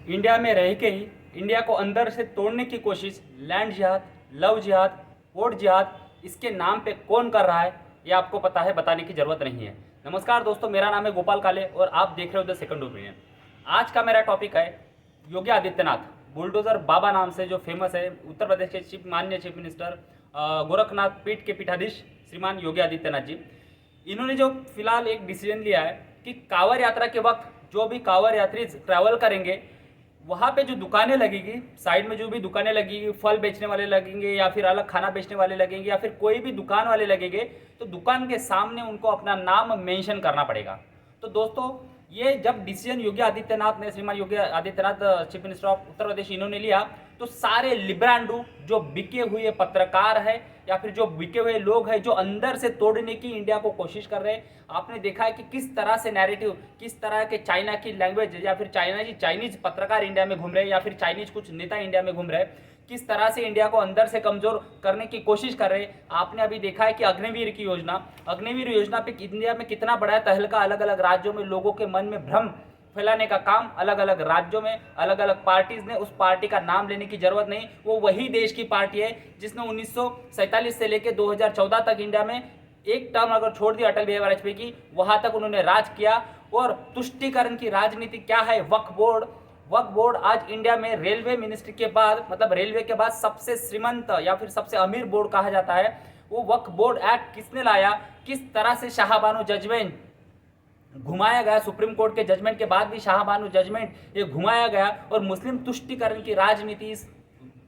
India में रह के ही इंडिया को अंदर से तोड़ने की कोशिश लैंड जिहाद, लव जिहाद, वोट जिहाद, इसके नाम पे कौन कर रहा है ये आपको पता है, बताने की ज़रूरत नहीं है। नमस्कार दोस्तों, मेरा नाम है गोपाल काले और आप देख रहे हो द सेकंड ओपिनियन। आज का मेरा टॉपिक है योगी आदित्यनाथ, बुलडोज़र बाबा नाम से जो फेमस है, उत्तर प्रदेश के माननीय चीफ मिनिस्टर गोरखनाथ पीठ के पीठाधीश श्रीमान योगी आदित्यनाथ जी। इन्होंने जो फिलहाल एक डिसीजन लिया है कि कांवड़ यात्रा के वक्त जो भी कांवड़ यात्री ट्रैवल करेंगे वहाँ पे जो दुकानें लगेगी, साइड में जो भी दुकानें लगेगी, फल बेचने वाले लगेंगे या फिर अलग खाना बेचने वाले लगेंगे या फिर कोई भी दुकान वाले लगेंगे, तो दुकान के सामने उनको अपना नाम मेंशन करना पड़ेगा। तो दोस्तों, ये जब डिसीजन योगी आदित्यनाथ ने, श्रीमान Yogi Adityanath chief minister of Uttar Pradesh, इन्होंने लिया, तो सारे लिब्रांडू जो बिके हुए पत्रकार है या फिर जो बिके हुए लोग हैं जो अंदर से तोड़ने की इंडिया को कोशिश कर रहे हैं, आपने देखा है कि किस तरह से नैरेटिव, किस तरह के चाइना की लैंग्वेज या फिर चाइनीज पत्रकार इंडिया में घूम रहे हैं या फिर चाइनीज कुछ नेता इंडिया में घूम रहे हैं, किस तरह से इंडिया को अंदर से कमजोर करने की कोशिश कर रहे हैं। आपने अभी देखा है कि अग्निवीर की योजना, अग्निवीर योजना पे इंडिया में कितना बड़ा है तहलका, अलग अलग राज्यों में लोगों के मन में भ्रम फैलाने का काम अलग अलग राज्यों में अलग अलग पार्टीज ने। उस पार्टी का नाम लेने की जरूरत नहीं, वो वही देश की पार्टी है जिसने 1947 से लेकर 2014 तक इंडिया में एक टर्म अगर छोड़ दिया अटल बिहारी वाजपेयी की, वहां तक उन्होंने राज किया। और तुष्टीकरण की राजनीति क्या है, वक्फ बोर्ड, वक्फ बोर्ड आज इंडिया में रेलवे मिनिस्ट्री के बाद, मतलब रेलवे के बाद सबसे श्रीमंत या फिर सबसे अमीर बोर्ड कहा जाता है। वो वक्फ बोर्ड एक्ट किसने लाया, किस तरह से शाहबानो जजमेंट घुमाया गया, सुप्रीम कोर्ट के जजमेंट के बाद भी शाहबानो जजमेंट ये घुमाया गया, और मुस्लिम तुष्टीकरण की राजनीति इस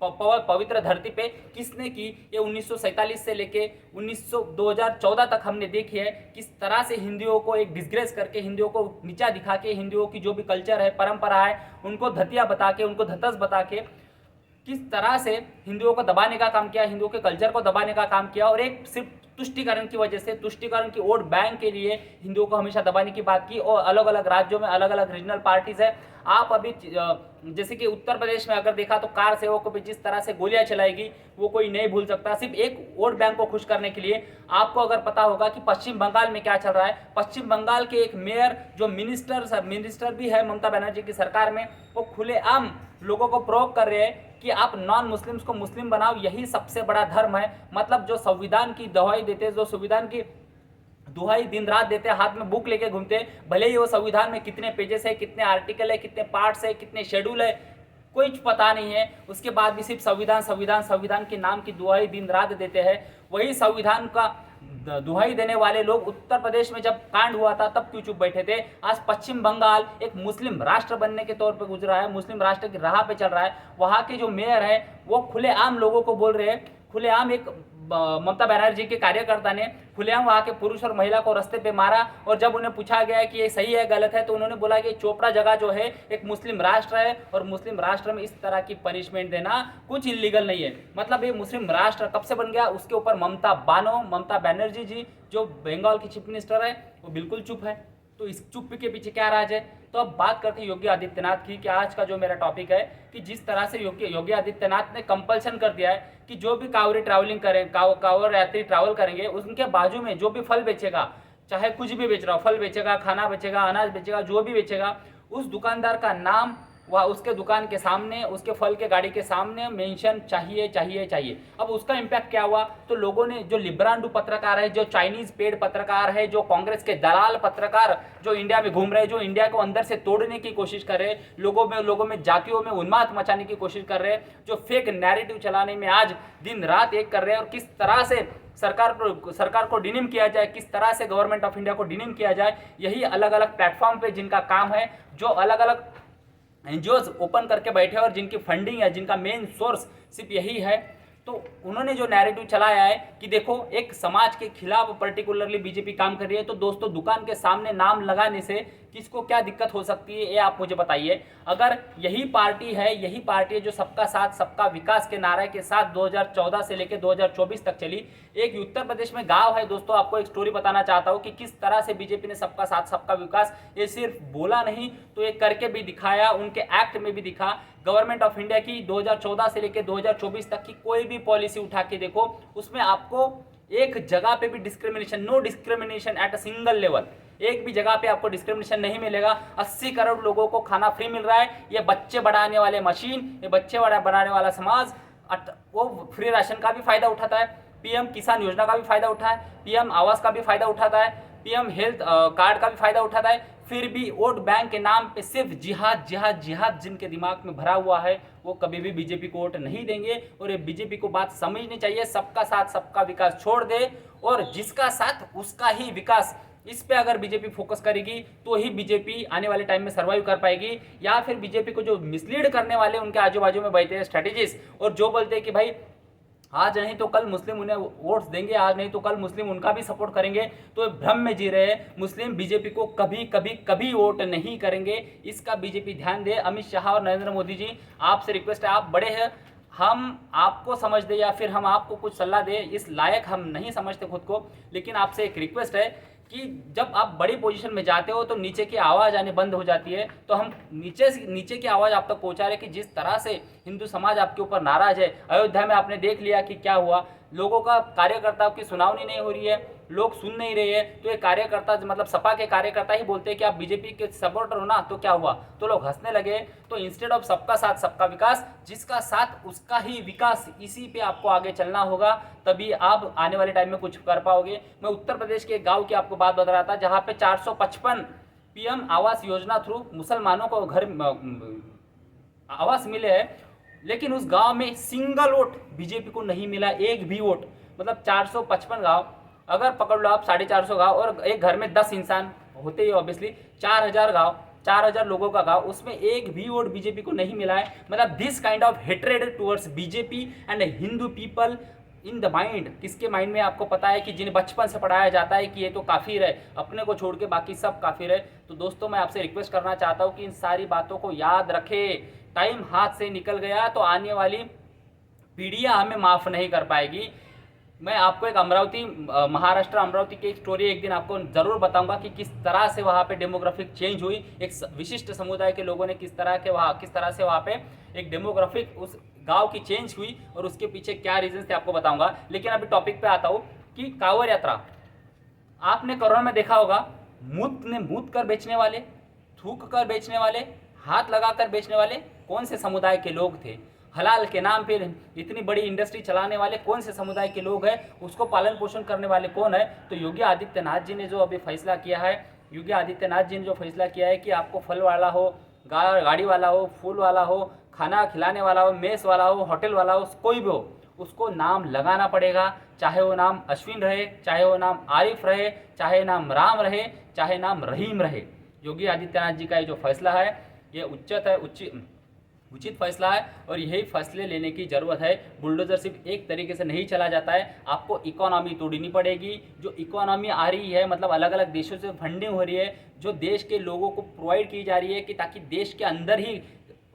पवित्र धरती पे किसने की, ये 1947 से लेके 2014 तक हमने देखी है। किस तरह से हिंदुओं को एक डिस्ग्रेस करके, हिंदुओं को नीचा दिखा के, हिंदुओं की जो भी कल्चर है, परंपरा है, उनको धतिया बता के, उनको धतस बता के किस तरह से हिंदुओं को दबाने का काम किया, हिंदुओं के कल्चर को दबाने का काम किया। और एक सिर्फ तुष्टीकरण की वजह से, तुष्टीकरण की वोट बैंक के लिए हिंदुओं को हमेशा दबाने की बात की। और अलग अलग राज्यों में अलग अलग रीजनल पार्टीज है। आप अभी जैसे कि उत्तर प्रदेश में अगर देखा तो कार सेवकों पे जिस तरह से गोलियां चलाएगी वो कोई नहीं भूल सकता, सिर्फ एक वोट बैंक को खुश करने के लिए। आपको अगर पता होगा कि पश्चिम बंगाल में क्या चल रहा है, पश्चिम बंगाल के एक मेयर जो मिनिस्टर भी है ममता बनर्जी की सरकार में, वो खुलेआम लोगों को प्रोवोक कर रहे हैं कि आप नॉन मुस्लिम्स को मुस्लिम बनाओ, यही सबसे बड़ा धर्म है। मतलब जो संविधान की दवाई देते, जो संविधान की दुहाई दिन रात देते, हाथ में बुक लेके घूमते, भले ही वो संविधान में कितने पेजेस है, कितने आर्टिकल है, कितने पार्ट्स है, कितने शेड्यूल है, कोई पता नहीं है, उसके बाद भी सिर्फ संविधान संविधान संविधान के नाम की दुहाई दिन रात देते हैं। वही संविधान का दुहाई देने वाले लोग उत्तर प्रदेश में जब कांड हुआ था तब क्यों चुप बैठे थे। आज पश्चिम बंगाल एक मुस्लिम राष्ट्र बनने के तौर पर गुजरा है, मुस्लिम राष्ट्र की राह पे चल रहा है। वहाँ के जो मेयर है वो खुलेआम लोगों को बोल रहे हैं, खुलेआम एक ममता बनर्जी के कार्यकर्ता ने खुलेआम वहाँ के पुरुष और महिला को रास्ते पे मारा। और जब उन्हें पूछा गया कि ये सही है गलत है, तो उन्होंने बोला कि चोपड़ा जगह जो है एक मुस्लिम राष्ट्र है और मुस्लिम राष्ट्र में इस तरह की पनिशमेंट देना कुछ इलीगल नहीं है। मतलब ये मुस्लिम राष्ट्र कब से बन गया, उसके ऊपर ममता बनर्जी जी जो बंगाल की चीफ मिनिस्टर है वो बिल्कुल चुप है। तो इस चुप के पीछे क्या राज है। तो अब बात करते हैं योगी आदित्यनाथ की, कि आज का जो मेरा टॉपिक है कि जिस तरह से योगी आदित्यनाथ ने कंपल्सन कर दिया है कि जो भी कांवड़ी ट्रैवलिंग करें, कांवड़ यात्री ट्रैवल करेंगे, उनके बाजू में जो भी फल बेचेगा, चाहे कुछ भी बेच रहा हो, फल बेचेगा, खाना बेचेगा, अनाज बेचेगा, जो भी बेचेगा, उस दुकानदार का नाम वह उसके दुकान के सामने, उसके फल के गाड़ी के सामने मेंशन चाहिए चाहिए चाहिए। अब उसका इम्पैक्ट क्या हुआ, तो लोगों ने, जो लिब्रांडू पत्रकार है, जो चाइनीज पेड पत्रकार है, जो कांग्रेस के दलाल पत्रकार जो इंडिया में घूम रहे, जो इंडिया को अंदर से तोड़ने की कोशिश कर रहे, लोगों में जातियों में उन्माद मचाने की कोशिश कर रहे, जो फेक नैरेटिव चलाने में आज दिन रात एक कर रहे हैं, और किस तरह से सरकार को डिनिम किया जाए, किस तरह से गवर्नमेंट ऑफ इंडिया को डिनिम किया जाए, यही अलग अलग प्लेटफॉर्म पे जिनका काम है, जो अलग अलग एनजीओज ओपन करके बैठे और जिनकी फंडिंग है, जिनका मेन सोर्स सिर्फ यही है। तो उन्होंने जो नैरेटिव चलाया है कि देखो एक समाज के खिलाफ पर्टिकुलरली बीजेपी काम कर रही है, तो दोस्तों दुकान के सामने नाम लगाने से किसको क्या दिक्कत हो सकती है ये आप मुझे बताइए। अगर यही पार्टी है जो सबका साथ सबका विकास के नारे के साथ 2014 से लेकर 2024 तक चली। एक उत्तर प्रदेश में गांव है दोस्तों, आपको एक स्टोरी बताना चाहता हूँ कि किस तरह से बीजेपी ने सबका साथ सबका विकास ये सिर्फ बोला नहीं तो ये करके भी दिखाया, उनके एक्ट में भी दिखा। गवर्नमेंट ऑफ इंडिया की 2014 से लेकर 2024 तक की कोई भी पॉलिसी उठा के देखो, उसमें आपको एक जगह पे भी discrimination, no discrimination at a single level, एक भी जगह पे आपको डिस्क्रिमिनेशन नहीं मिलेगा। 80 करोड़ लोगों को खाना फ्री मिल रहा है। ये बच्चे बढ़ाने वाले मशीन, ये बच्चे बनाने वाला समाज वो फ्री राशन का भी फायदा उठाता है, पीएम किसान योजना का भी फायदा उठाए, पीएम आवास का भी फायदा उठाता है, पीएम हेल्थ कार्ड का भी फायदा उठाता है। फिर भी वोट बैंक के नाम पे सिर्फ जिहाद जिहाद जिहाद जिनके दिमाग में भरा हुआ है वो कभी भी बीजेपी को वोट नहीं देंगे। और ये बीजेपी को बात समझनी चाहिए, सबका साथ सबका विकास छोड़ दे और जिसका साथ उसका ही विकास, इस पे अगर बीजेपी फोकस करेगी तो ही बीजेपी आने वाले टाइम में सर्वाइव कर पाएगी। या फिर बीजेपी को जो मिसलीड करने वाले उनके आजू बाजू में बैठे हैं स्ट्रेटेजिस्ट और जो बोलते हैं कि भाई आज नहीं तो कल मुस्लिम उन्हें वोट्स देंगे, आज नहीं तो कल मुस्लिम उनका भी सपोर्ट करेंगे, तो भ्रम में जी रहे हैं। मुस्लिम बीजेपी को कभी कभी कभी वोट नहीं करेंगे, इसका बीजेपी ध्यान दे। अमित शाह और नरेंद्र मोदी जी, आपसे रिक्वेस्ट है, आप बड़े हैं, हम आपको समझ दे या फिर हम आपको कुछ सलाह दे इस लायक हम नहीं समझते खुद को, लेकिन आपसे एक रिक्वेस्ट है कि जब आप बड़ी पोजीशन में जाते हो तो नीचे की आवाज़ आने बंद हो जाती है। तो हम नीचे की आवाज़ आप तक पहुंचा रहे कि जिस तरह से हिंदू समाज आपके ऊपर नाराज है, अयोध्या में आपने देख लिया कि क्या हुआ, लोगों का कार्यकर्ताओं की सुनावनी नहीं हो रही है, लोग सुन नहीं रहे हैं। तो ये कार्यकर्ता मतलब सपा के कार्यकर्ता ही बोलते हैं कि आप बीजेपी के सपोर्टर हो ना, तो क्या हुआ, तो लोग हंसने लगे। तो इंस्टेड ऑफ सबका साथ सबका विकास, जिसका साथ उसका ही विकास, इसी पे आपको आगे चलना होगा, तभी आप आने वाले टाइम में कुछ कर पाओगे। मैं उत्तर प्रदेश के एक गाँव की आपको बात बता रहा था जहाँ पे 455 पीएम आवास योजना थ्रू मुसलमानों को घर आवास मिले हैं, लेकिन उस गांव में सिंगल वोट बीजेपी को नहीं मिला, एक भी वोट। मतलब 455 गांव अगर पकड़ लो आप, 450 गांव और एक घर में 10 इंसान होते ही ऑब्वियसली 4000 गांव, 4000 लोगों का गांव, उसमें एक भी वोट बीजेपी को नहीं मिला है। मतलब this kind of hatred towards BJP and Hindu people in the mind, किसके माइंड में आपको पता है कि जिन्हें बचपन से पढ़ाया जाता है कि ये तो काफिर है, अपने को छोड़ के बाकी सब काफिर है। तो दोस्तों मैं आपसे रिक्वेस्ट करना चाहता हूँ कि इन सारी बातों को याद रखें। टाइम हाथ से निकल गया तो आने वाली पीढ़ियां हमें माफ़ नहीं कर पाएगी। मैं आपको एक अमरावती महाराष्ट्र अमरावती की एक स्टोरी एक दिन आपको ज़रूर बताऊंगा कि किस तरह से वहाँ पे डेमोग्राफिक चेंज हुई, एक विशिष्ट समुदाय के लोगों ने किस तरह से वहाँ पे एक डेमोग्राफिक उस गांव की चेंज हुई और उसके पीछे क्या रीजन थे आपको बताऊंगा। लेकिन अभी टॉपिक पे आता हूँ कि कांवड़ यात्रा, आपने कोरोना में देखा होगा, मूत कर बेचने वाले, थूक कर बेचने वाले, हाथ लगाकर बेचने वाले कौन से समुदाय के लोग थे। हलाल के नाम पे इतनी बड़ी इंडस्ट्री चलाने वाले कौन से समुदाय के लोग हैं, उसको पालन पोषण करने वाले कौन है। तो योगी आदित्यनाथ जी ने जो अभी फैसला किया है, योगी आदित्यनाथ जी ने जो फैसला किया है कि आपको फल वाला हो, गाड़ी वाला हो, फूल वाला हो, खाना खिलाने वाला हो, मेस वाला हो, होटल वाला हो, कोई भी हो, उसको नाम लगाना पड़ेगा। चाहे वो नाम अश्विन रहे, चाहे वो नाम आरिफ रहे, चाहे नाम राम रहे, चाहे नाम रहीम रहे। योगी आदित्यनाथ जी का ये जो फैसला है ये उचित फैसला है और यही फैसले लेने की ज़रूरत है। बुलडोजर सिर्फ एक तरीके से नहीं चला जाता है, आपको इकोनॉमी तोड़नी पड़ेगी। जो इकोनॉमी आ रही है मतलब अलग अलग देशों से फंडिंग हो रही है, जो देश के लोगों को प्रोवाइड की जा रही है कि ताकि देश के अंदर ही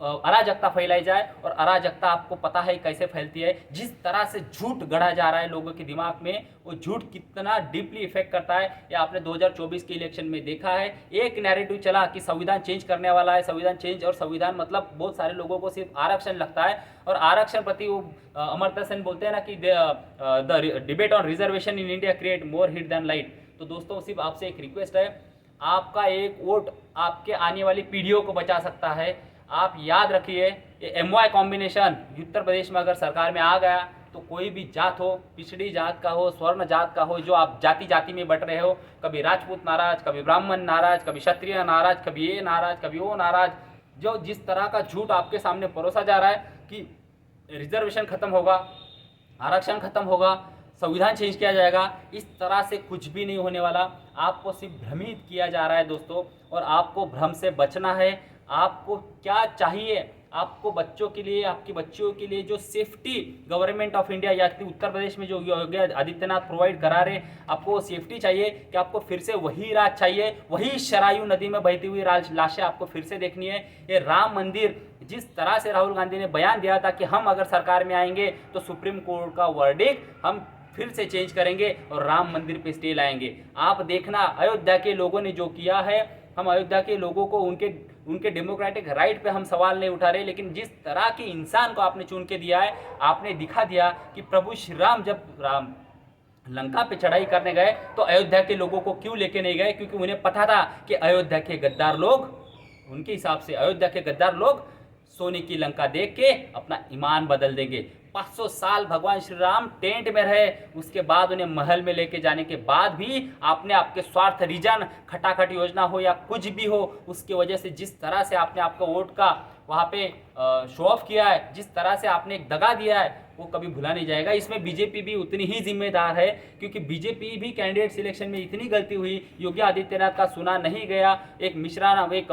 अराजकता फैलाई जाए। और अराजकता आपको पता है कैसे फैलती है, जिस तरह से झूठ गढ़ा जा रहा है लोगों के दिमाग में, वो झूठ कितना डीपली इफेक्ट करता है ये आपने 2024 के इलेक्शन में देखा है। एक नैरेटिव चला कि संविधान चेंज करने वाला है, संविधान चेंज, और संविधान मतलब बहुत सारे लोगों को सिर्फ आरक्षण लगता है और आरक्षण प्रति वो अमर्त्य सेन बोलते हैं ना कि the debate on reservation in India create more heat than light. तो दोस्तों सिर्फ आपसे एक रिक्वेस्ट है, आपका एक वोट आपके आने वाली पीढ़ियों को बचा सकता है। आप याद रखिए ये एमवाई कॉम्बिनेशन उत्तर प्रदेश में अगर सरकार में आ गया तो कोई भी जात हो, पिछड़ी जात का हो, स्वर्ण जात का हो, जो आप जाति जाति में बट रहे हो, कभी राजपूत नाराज, कभी ब्राह्मण नाराज, कभी क्षत्रिय नाराज, कभी ये नाराज, कभी वो नाराज, जो जिस तरह का झूठ आपके सामने परोसा जा रहा है कि रिजर्वेशन खत्म होगा, आरक्षण खत्म होगा, संविधान चेंज किया जाएगा, इस तरह से कुछ भी नहीं होने वाला। आपको सिर्फ भ्रमित किया जा रहा है दोस्तों, और आपको भ्रम से बचना है। आपको क्या चाहिए, आपको बच्चों के लिए, आपकी बच्चियों के लिए जो सेफ्टी गवर्नमेंट ऑफ इंडिया या उत्तर प्रदेश में जो योगी आदित्यनाथ प्रोवाइड करा रहे, आपको वो सेफ्टी चाहिए कि आपको फिर से वही राज चाहिए, वही शरायू नदी में बहती हुई लाशें आपको फिर से देखनी है। ये राम मंदिर, जिस तरह से राहुल गांधी ने बयान दिया था कि हम अगर सरकार में आएंगे तो सुप्रीम कोर्ट का वर्डिक्ट हम फिर से चेंज करेंगे और राम मंदिर पे स्टे लाएंगे। आप देखना अयोध्या के लोगों ने जो किया है, हम अयोध्या के लोगों को उनके डेमोक्रेटिक राइट पे हम सवाल नहीं उठा रहे, लेकिन जिस तरह के इंसान को आपने चुन के दिया है, आपने दिखा दिया कि प्रभु श्री राम जब लंका पे चढ़ाई करने गए तो अयोध्या के लोगों को क्यों लेके नहीं गए? क्योंकि उन्हें पता था कि अयोध्या के गद्दार लोग, उनके हिसाब से अयोध्या के गद्दार लोग सोने की लंका देख के अपना ईमान बदल देंगे। 500 साल भगवान श्री राम टेंट में रहे, उसके बाद उन्हें महल में लेके जाने के बाद भी आपने आपके स्वार्थ रीजन, खटाखट योजना हो या कुछ भी हो, उसकी वजह से जिस तरह से आपने आपका वोट का वहाँ पे शो ऑफ किया है, जिस तरह से आपने एक दगा दिया है, वो कभी भुला नहीं जाएगा। इसमें बीजेपी भी उतनी ही जिम्मेदार है, क्योंकि बीजेपी भी कैंडिडेट सिलेक्शन में इतनी गलती हुई, योगी आदित्यनाथ का सुना नहीं गया। एक मिश्रा नाम, एक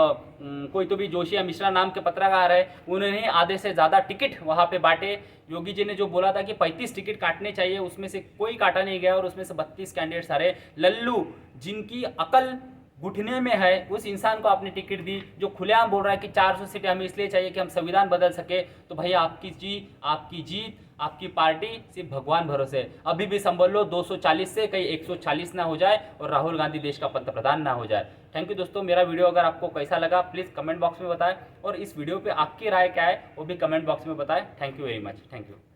कोई तो भी जोशी या मिश्रा नाम के पत्रकार है, उन्होंने आधे से ज़्यादा टिकट वहाँ पे बांटे। योगी जी ने जो बोला था कि 35 टिकट काटने चाहिए, उसमें से कोई काटा नहीं गया और उसमें से 32 कैंडिडेट्स आ रहे। लल्लू, जिनकी अकल घुटने में है, उस इंसान को आपने टिकट दी, जो खुलेआम बोल रहा है कि 400 सीटें हमें इसलिए चाहिए कि हम संविधान बदल सके। तो भैया आपकी जीत, आपकी पार्टी सिर्फ भगवान भरोसे है। अभी भी संभल लो, 240 से कहीं 140 ना हो जाए और राहुल गांधी देश का पंतप्रधान ना हो जाए। थैंक यू दोस्तों। मेरा वीडियो अगर आपको कैसा लगा प्लीज़ कमेंट बॉक्स में बताएं, और इस वीडियो पे आपकी राय क्या है वो भी कमेंट बॉक्स में बताएं। Thank you very much. Thank you.